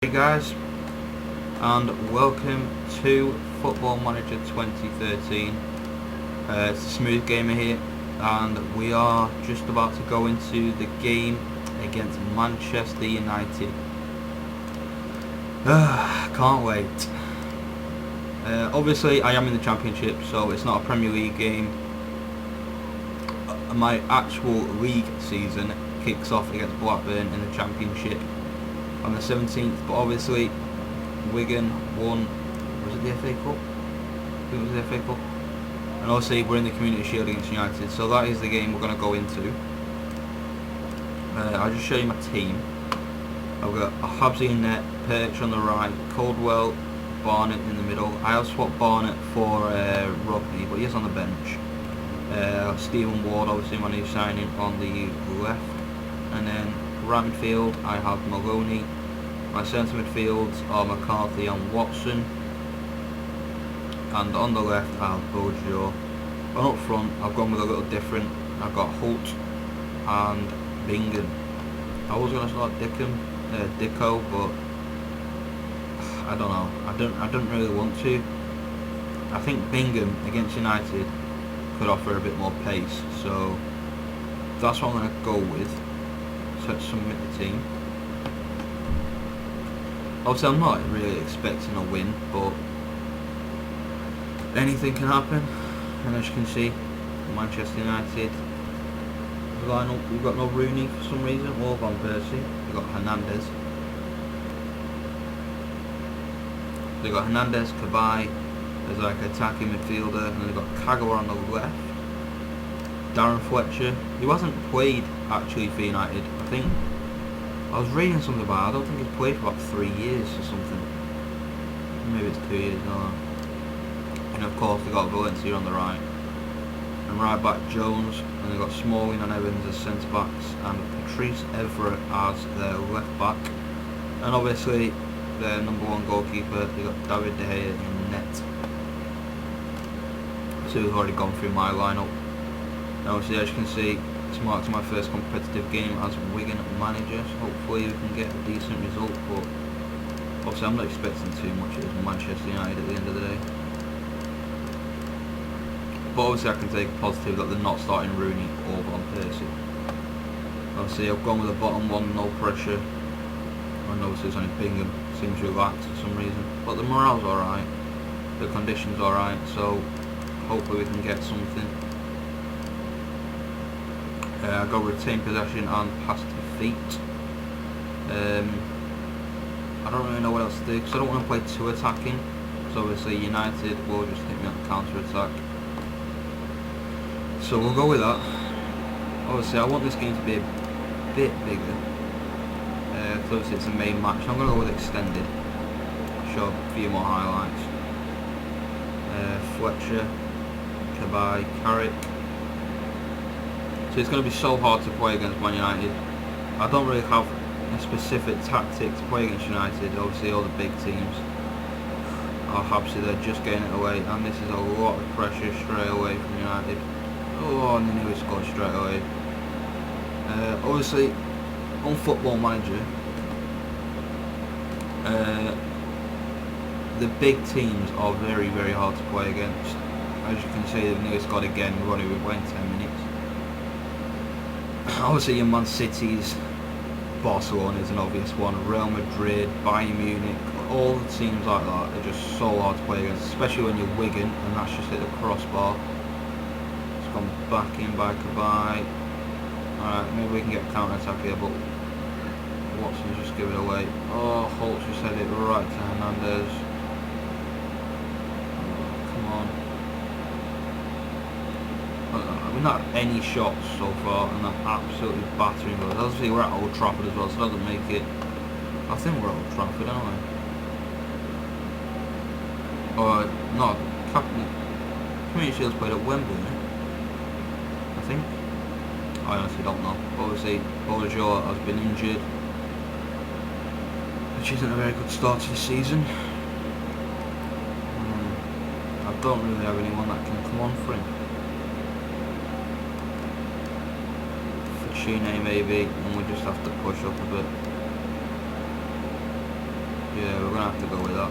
Hey guys, and welcome to Football Manager 2013. It's a Smooth Gamer here, and we are just about to go into the game against Manchester United. Can't wait. Obviously I am in the Championship, so it's not a Premier League game. My actual league season kicks off against Blackburn in the Championship on the 17th, but obviously Wigan won, was it the FA Cup? I think it was the FA Cup. And obviously we're in the Community Shield against United, so that is the game we're going to go into. I'll just show you my team. I've got a Habsy in net, Perch on the right, Caldwell, Barnett in the middle. I have swapped Barnett for Rodney, but he is on the bench. Stephen Ward, obviously my new signing, on the left, and then right midfield I have Maloney. My centre midfields are McCarthy and Watson, and on the left I have Bojo. And up front I've gone with a little different. I've got Holt and Bingham. I was going to start Dicko, but I don't know. I don't really want to. I think Bingham against United could offer a bit more pace, so that's what I'm going to go with. So let's submit the team. Obviously I'm not really expecting a win, but anything can happen. And as you can see, Manchester United lineup, we've got no Rooney for some reason, or Van Persie. We've got Hernandez. They've got Hernandez, Cabaye as like an attacking midfielder, and they've got Kagawa on the left. Darren Fletcher, who hasn't played actually for United. I think I was reading something about it. I don't think he's played for about 3 years or something. Maybe it's 2 years, no. And of course they've got Valencia on the right. And right back Jones, and they've got Smalling and Evans as centre backs, and Patrice Evra as their left back. And obviously their number one goalkeeper, they've got David De Gea in net. So we've already gone through my lineup. Now obviously, as you can see, it's marked my first competitive game as Wigan manager, so hopefully we can get a decent result, but obviously I'm not expecting too much. It's Manchester United at the end of the day. But obviously I can take a positive that they're not starting Rooney or Van Persie. Obviously I've gone with the bottom one, no pressure. I noticed it's only Bingham seems relaxed for some reason, but the morale's alright, the conditions alright, so hopefully we can get something. I got retain possession and pass to feet. I don't really know what else to do because I don't want to play too attacking. So obviously United will just hit me on the counter attack. So we'll go with that. Obviously I want this game to be a bit bigger. So obviously it's a main match. So I'm going to go with extended. Show a few more highlights. Fletcher, Cabaye, Carrick. So it's going to be so hard to play against Man United. I don't really have a specific tactic to play against United. Obviously all the big teams are happy they're just getting it away, and this is a lot of pressure straight away from United. Oh, and they nearly scored straight away. Obviously on Football Manager, the big teams are very, very hard to play against. As you can see, they've nearly scored again. We've only went 10 minutes. Obviously your Man City's, Barcelona is an obvious one, Real Madrid, Bayern Munich, all the teams like that are just so hard to play against, especially when you're Wigan and that's just hit the crossbar. It's gone back in by Cabaye. Alright, maybe we can get a counter attack here, but Watson's just give it away. Oh, Holt just had it right to Hernandez. Come on. We've not had any shots so far, and they're absolutely battering us. Obviously we're at Old Trafford as well, so that doesn't make it. I think we're at Old Trafford, aren't we? Or no, Community Shield's played at Wembley, I think. I honestly don't know. Obviously Bojo has been injured, which isn't a very good start to the season. I don't really have anyone that can come on for him. Shine maybe, and we just have to push up a bit. gonna have to go with that.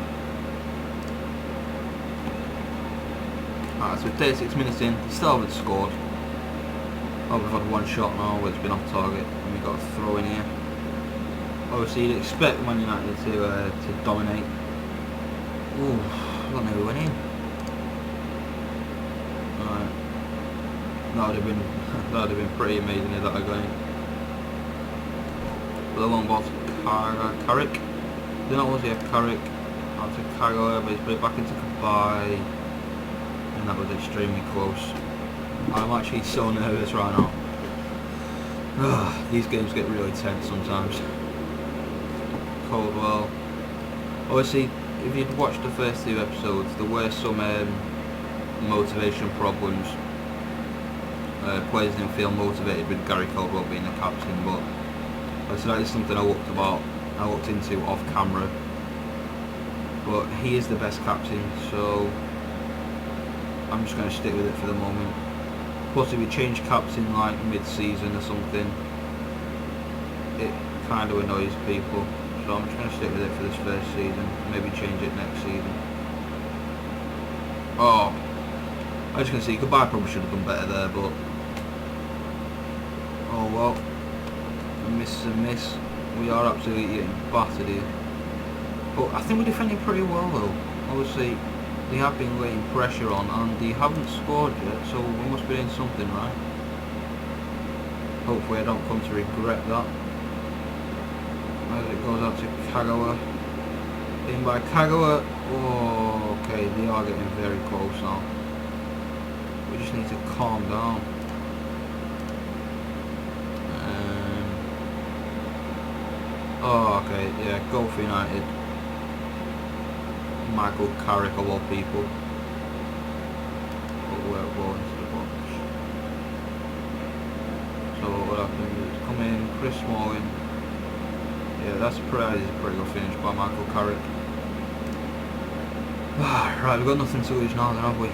Alright, so 36 minutes in, still haven't scored. Oh, we've had one shot now, but it's been off target, and we've got a throw in here. Obviously, you'd expect Man United to dominate. Ooh, I don't know who went in. Alright, that would have been pretty amazing if that had gone in. But the long ball to Carrick. Then it was Carrick. Out to Kagawa, but he's put it back into Kabay. And that was extremely close. I'm actually so nervous right now. Ugh, these games get really tense sometimes. Coldwell. Obviously, if you'd watched the first 2 episodes, there were some motivation problems. Players didn't feel motivated with Gary Coldwell being the captain, but so that is something I looked into off camera. But he is the best captain, so I'm just going to stick with it for the moment. Plus, if you change captain like mid-season or something, it kind of annoys people. So I'm just going to stick with it for this first season. Maybe change it next season. Oh, I just can see Goodbye probably should have done better there, but oh well. A miss is a miss. We are absolutely getting battered here. But I think we're defending pretty well though. Obviously, they have been laying pressure on and they haven't scored yet, so we must be doing something right. Hopefully I don't come to regret that. As it goes out to Kagawa. In by Kagawa. Oh, okay, they are getting very close now. We just need to calm down. Oh, okay, yeah, goal for United. Michael Carrick of all people. But we're going into the box. So what happened? Come in, Chris Smalling. Yeah, that's a pretty good finish by Michael Carrick. Right, we've got nothing to lose now then, have we?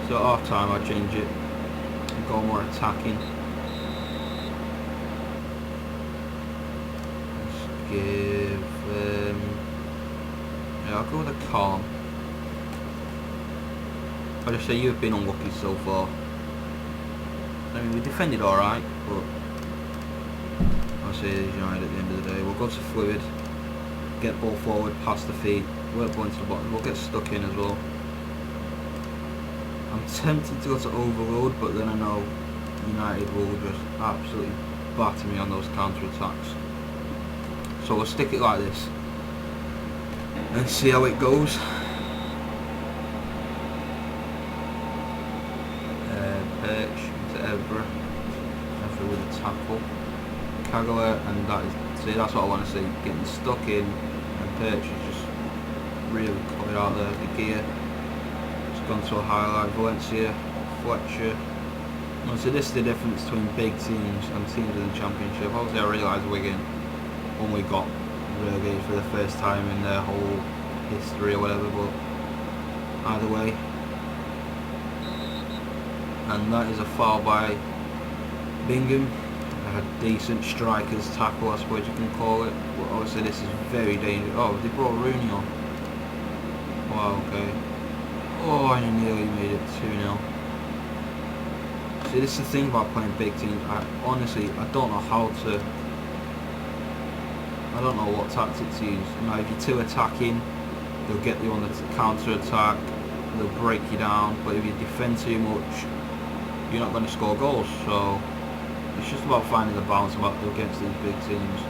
So at half time I'd change it and go more attacking. Let's give yeah, I'll go with a calm. I'll just say you've been unlucky so far. I mean, we defended alright, but I'll say it's United at the end of the day. We'll go to fluid, get ball forward, past the feet, work ball into the bottom, we'll get stuck in as well. I'm tempted to go to overload, but then I know United will just absolutely batter me on those counter attacks. So we'll stick it like this and see how it goes. Perch to Evra with a tackle. Kagawa, and that is, see, that's what I want to see. Getting stuck in, and Perch is just really cut it out there. The gear. It's gone to a highlight. Valencia, Fletcher. And so this is the difference between big teams and teams in the Championship. Obviously I realised Wigan, when we got relegated for the first time in their whole history or whatever, but either way. And that is a foul by Bingham. A decent striker's tackle, I suppose you can call it. But obviously this is very dangerous. Oh, they brought Rooney on. Wow, okay. Oh, I nearly made it 2-0. See, this is the thing about playing big teams. Honestly, I don't know how to... I don't know what tactics to use. You know, if you're too attacking, they'll get you on the counter-attack, they'll break you down, but if you defend too much, you're not going to score goals. So it's just about finding the balance against these big teams.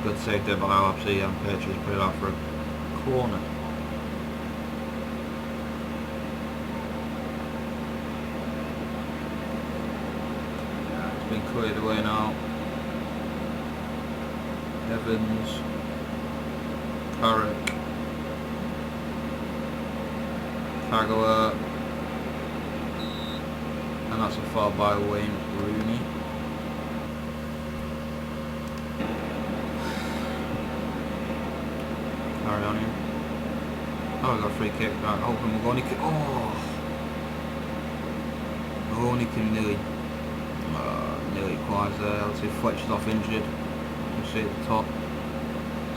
Good save there by LFC, and Perches put it out for a corner. It's been cleared away now. Evans, Carrick, Kagawa, and that's a foul by Wayne Rooney. Carry on here. Oh, we got a free kick. Right, hoping Magoni can. Oh! Magoni can nearly equalise there. Let's see if Fletcher's off injured. You can see at the top.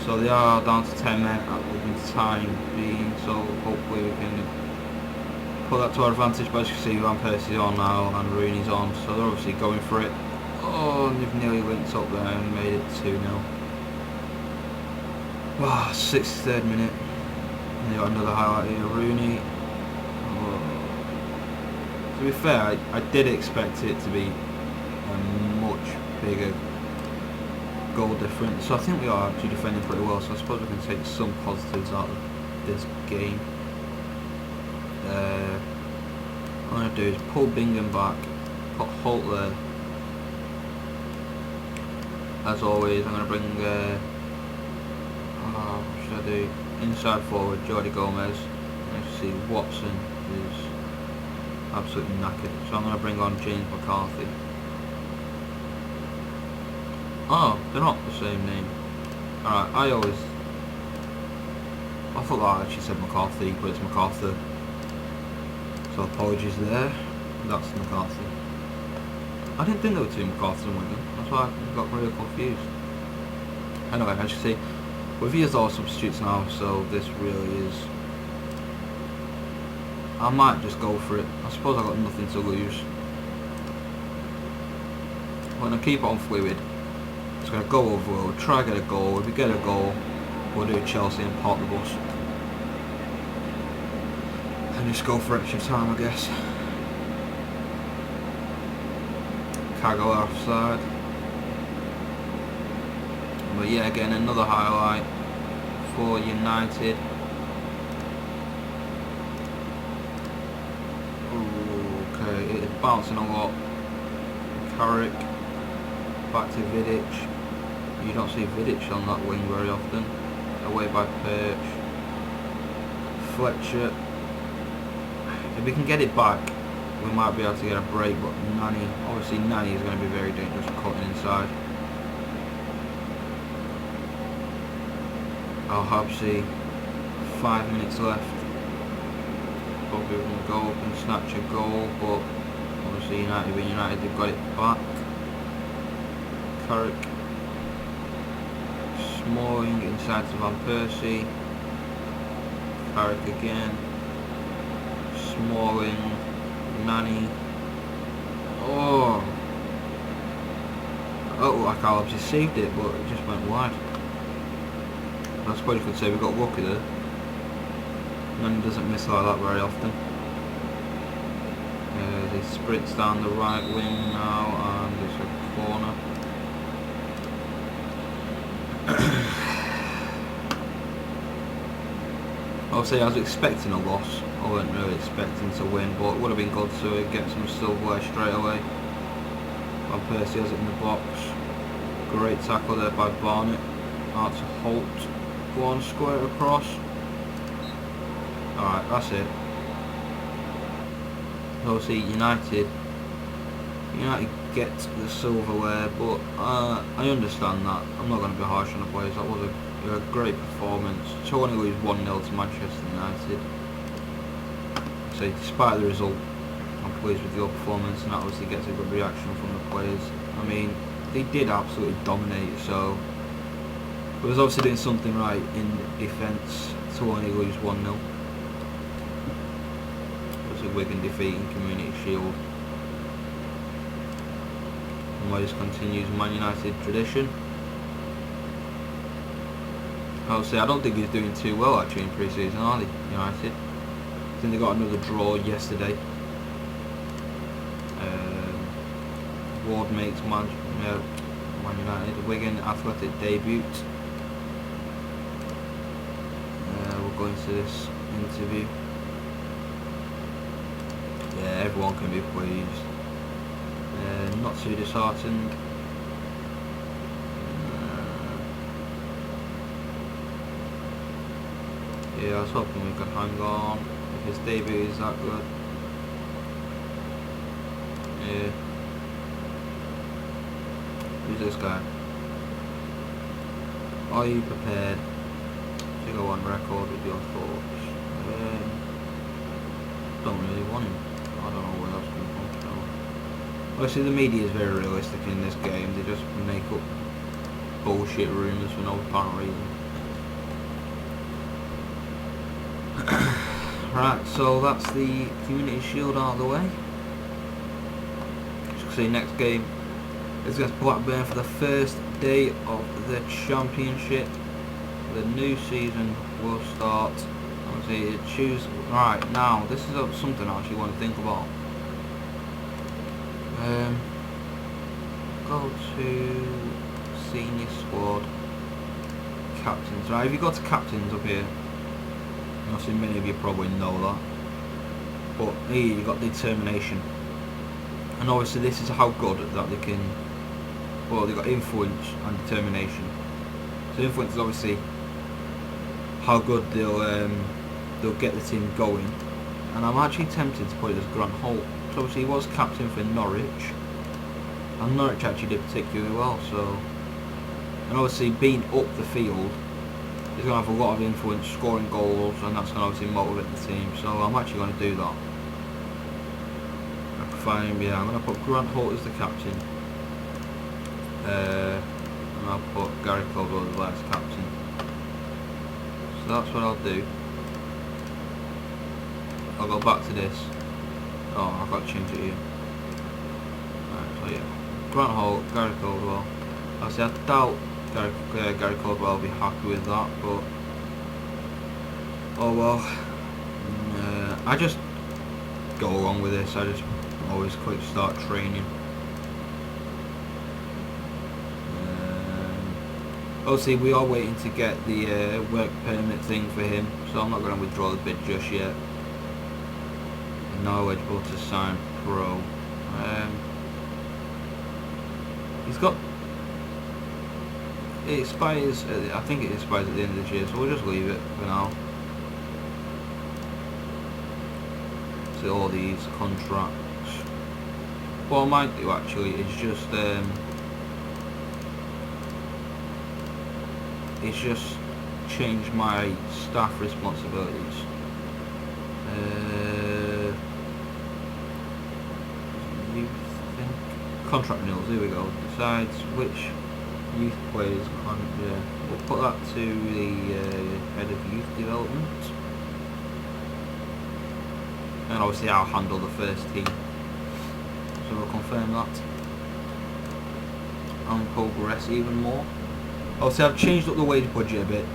So So they are down to 10 men at the time being, so hopefully we can put that to our advantage. But as you can see, Van Persie's on now and Rooney's on, so they're obviously going for it. Oh, and they've nearly linked up there and made it 2-0. Wow, 63rd minute. And they got another highlight here, Rooney. Oh. To be fair, I did expect it to be a much bigger goal difference, so I think we are actually defending pretty well, so I suppose we can take some positives out of this game. What I'm going to do is pull Bingham back, put Holt there. As always, I'm going to bring, what should I do? Inside forward, Jordi Gomez. Let's see, Watson is absolutely knackered, so I'm going to bring on James McCarthy. Oh, they're not the same name. Alright, I thought that I actually said McCarthy, but it's MacArthur. So apologies there. That's McCarthy. I didn't think there were two MacArthurs in Wigan. That's why I got really confused. Anyway, as you see, we've used all substitutes now, so this really is... I might just go for it. I suppose I've got nothing to lose. I'm going to keep it on fluid. It's going to go over, we'll try to get a goal. If we get a goal, we'll do Chelsea and park the bus. And just go for extra time, I guess. Kagawa offside. But yeah, again, another highlight for United. Ooh, okay, it's bouncing a lot. Carrick. Back to Vidic. You don't see Vidic on that wing very often. Away by Perch. Fletcher. If we can get it back, we might be able to get a break, but Nani, obviously Nani is going to be very dangerous cutting inside. Al-Habsi, 5 minutes left. Probably we can go up and snatch a goal, but obviously United being United, they've got it back. Carrick. Smalling inside to Van Persie. Carrick again. Smalling. Nani. Oh! Oh, like Alps saved it, but it just went wide. I suppose you could say we got lucky there. Nani doesn't miss like that very often. He sprints down the right wing now, and there's a corner. Obviously, I was expecting a loss. I wasn't really expecting to win, but it would have been good to get some silverware straight away. Van Persie has it in the box. Great tackle there by Barnett. Out to Holt. Go on, square across. Alright, that's it. Obviously, United get the silverware, but I understand that. I'm not going to be harsh on the players. That was a great performance. So only lose 1-0 to Manchester United. So despite the result, I'm pleased with your performance, and that obviously gets a good reaction from the players. I mean, they did absolutely dominate, so it was obviously doing something right in defence to only lose 1-0. It was a Wigan defeat in Community Shield. And Moyes continues Man United tradition. Obviously, I don't think he's doing too well actually in pre-season, are they, United? I think they got another draw yesterday. Ward makes Man United. Wigan Athletic debut. We'll go into this interview. Yeah, everyone can be pleased. Not too disheartened. Yeah, I was hoping we could hang on. If his debut is that good. Yeah. Who's this guy? Are you prepared to go on record with your thoughts? Don't really want him. I don't know where that's coming from. So. Obviously the media is very realistic in this game. They just make up bullshit rumours for no apparent reason. Right, so that's the Community Shield out of the way. As you can see, next game is against Blackburn for the first day of the Championship. The new season will start. Obviously, choose. Right, now, this is something I actually want to think about. Go to Senior Squad. Captains. Right, if you go to Captains up here, obviously many of you probably know that, but here you got Determination, and obviously this is how good that they can, well, they got Influence and Determination. So Influence is obviously how good they'll get the team going, and I'm actually tempted to put it as Grant Holt. So obviously he was captain for Norwich, and Norwich actually did particularly well, so, and obviously being up the field, he's going to have a lot of influence, scoring goals, and that's going to obviously motivate the team. So I'm actually going to do that. Fine, yeah, I'm going to put Grant Holt as the captain. And I'll put Gary Caldwell as vice captain. So that's what I'll do. I'll go back to this. Oh, I've got to change it here. Right, so yeah. Grant Holt, Gary Caldwell. Obviously, I doubt Gary Caldwell will be happy with that, but oh well. I just go along with this. I just always quick start training. Obviously, we are waiting to get the work permit thing for him, so I'm not going to withdraw the bid just yet. Now eligible to sign pro. He's got. It expires. I think it expires at the end of this year, so we'll just leave it for now. So all these contracts. What I might do actually is just change my staff responsibilities. Youth, I think. Contract renewals. Here we go. Decides which youth players. Yeah, we'll put that to the head of youth development, and obviously I'll handle the first team. So we'll confirm that and progress even more. Obviously, I've changed up the wage budget a bit.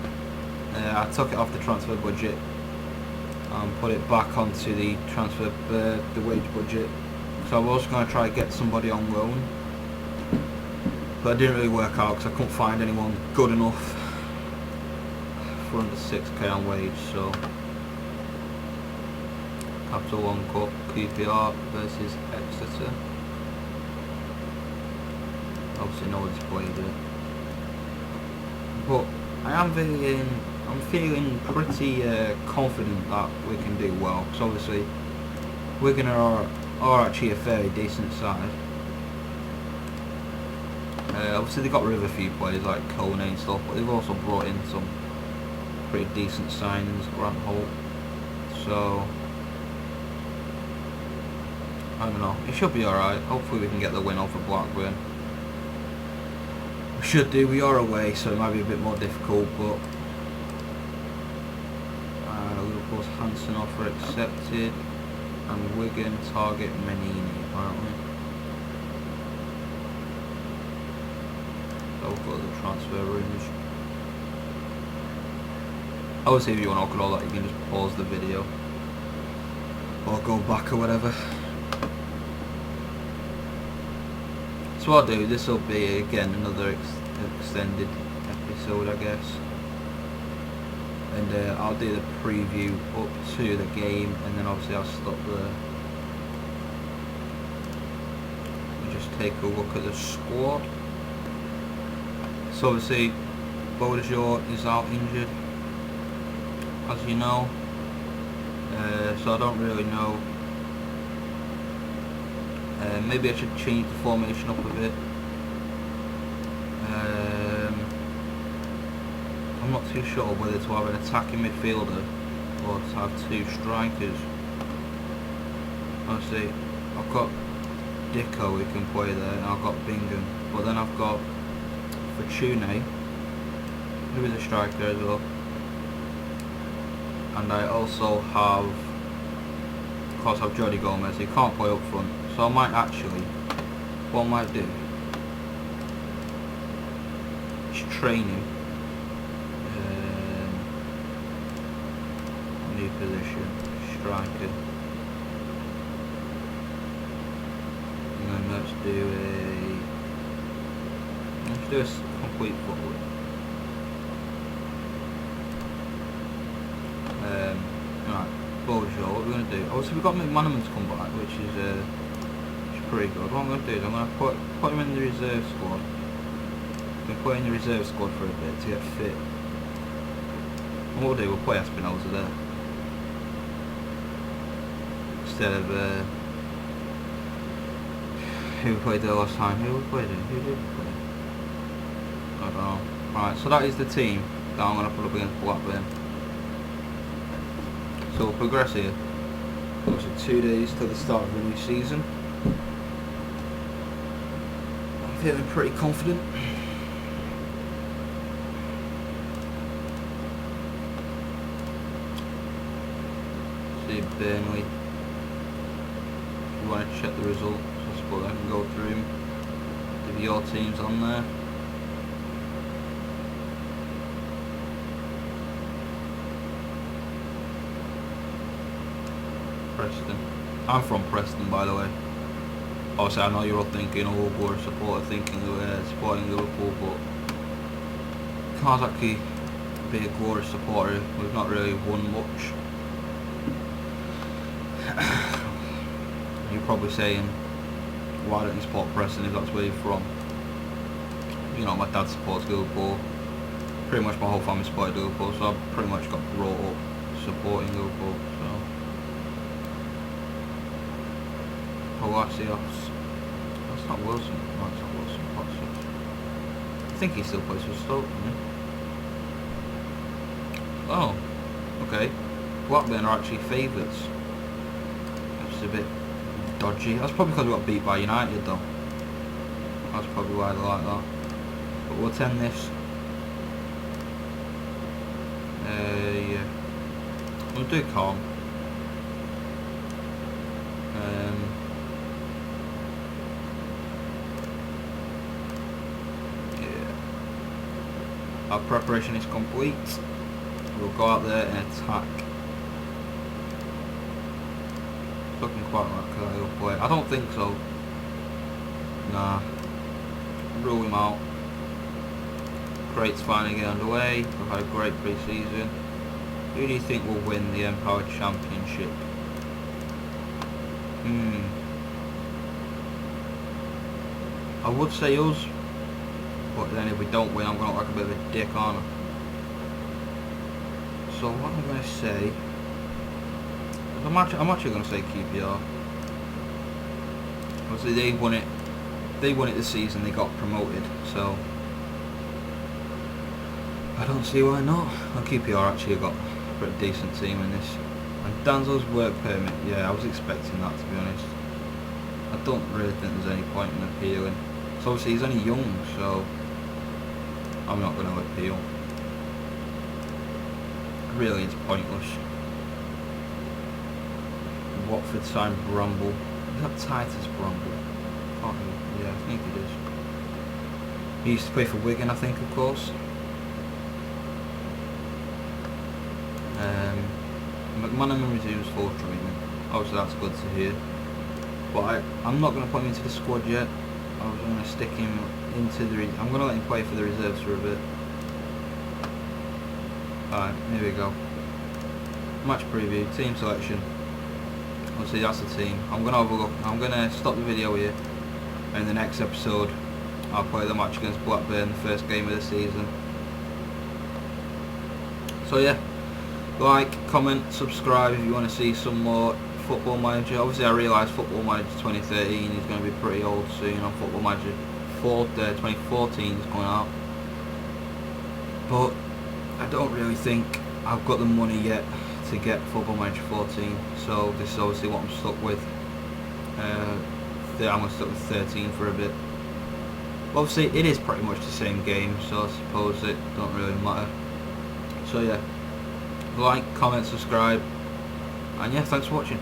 I took it off the transfer budget and put it back onto the the wage budget. So I was going to try to get somebody on loan, but it didn't really work out because I couldn't find anyone good enough for under 6k on wage. So Capital One Cup, QPR versus Exeter. Obviously, no one's played it. But I'm feeling pretty confident that we can do well, because obviously Wigan are actually a very decent side. Obviously they got rid of a few players like Kone and stuff, but they've also brought in some pretty decent signings, Grant Holt. So I don't know, it should be alright. Hopefully we can get the win over Blackburn. Should do. We are away, so it might be a bit more difficult, but Liverpool's Hansen offer accepted, and Wigan target Menini apparently. So we'll go to the transfer rooms. Obviously, if you want to look at all that, you can just pause the video or go back or whatever. So what I'll do, this will be again another extended episode, I guess, and I'll do the preview up to the game, and then obviously I'll stop there and just take a look at the squad. So obviously Baudijou is out injured, as you know, so I don't really know. Maybe I should change the formation up a bit. I'm not too sure whether to have an attacking midfielder or to have two strikers. Obviously, I've got Dicko who can play there, and I've got Bingham, but then I've got Fortuné, who is a striker as well. and I also have, of course, I have Jody Gomez. He can't play up front, so I might actually, what I might do is train him. New position, striker, and then let's do a complete forward. Right, Bojo, what we're going to do, obviously we've got McManaman to come back, which is pretty good. What I'm going to do is I'm going to put him in the reserve squad. I'm going to put him in the reserve squad for a bit to get fit. And what we'll do, we'll play Espinosa there. Instead of who we played there last time? Who did we play? I don't know. Alright, so that is the team that I'm going to put up against Blackburn. So we'll progress here. Obviously 2 days to the start of the new season. I'm feeling pretty confident. See Burnley. If you want to check the results, I suppose I can go through them. If your team's on there. Preston. I'm from Preston, by the way. Obviously, I know you're all thinking, oh, we're a supporting Liverpool, but can't actually be a glorious supporter. We've not really won much. You're probably saying, why don't you support Preston if that's where you're from? You know, my dad supports Liverpool. Pretty much my whole family supported Liverpool, so I pretty much got brought up supporting Liverpool. So. Palacios. That's not Wilson. No, it's not Wilson. Palacios. I think he still plays for Stoke, doesn't he? Oh, okay. Blackburn are actually favourites. That's a bit dodgy. That's probably because we got beat by United, though. That's probably why they like that. But we'll attend this. Yeah. We'll do calm. Our preparation is complete. We'll go out there and attack. It's looking quite like he'll play. I don't think so. Nah. Rule him out. Great's finally getting underway. We've had a great pre-season. Who do you think will win the Empowered Championship? I would say us. But then if we don't win, I'm going to look like a bit of a dick, aren't I? So what I'm going to say... I'm actually going to say QPR. Obviously they won it this season, they got promoted, so... I don't see why not. Well, QPR actually got a pretty decent team in this. And Danzo's work permit, yeah, I was expecting that, to be honest. I don't really think there's any point in appealing. So obviously he's only young, so... I'm not going to appeal. Really, it's pointless. Watford signed Bramble. Is that Titus Bramble? Yeah, I think it is. He used to play for Wigan, I think, of course. McManaman resumes full treatment. Obviously, that's good to hear. But I'm not going to put him into the squad yet. I'm going to stick him into the... I'm going to let him play for the reserves for a bit. Alright, here we go. Match preview, team selection. Obviously that's the team. I'm going to have a look. I'm going to stop the video here. And in the next episode, I'll play the match against Blackburn, the first game of the season. So yeah, like, comment, subscribe if you want to see some more Football Manager. Obviously I realise Football Manager 2013 is going to be pretty old soon on Football Manager 2014 is going out. But I don't really think I've got the money yet to get Football Manager 14, so this is obviously what I'm stuck with. I'm going to stick with 13 for a bit. Obviously it is pretty much the same game, so I suppose it don't really matter. So yeah, like, comment, subscribe, and yeah, thanks for watching.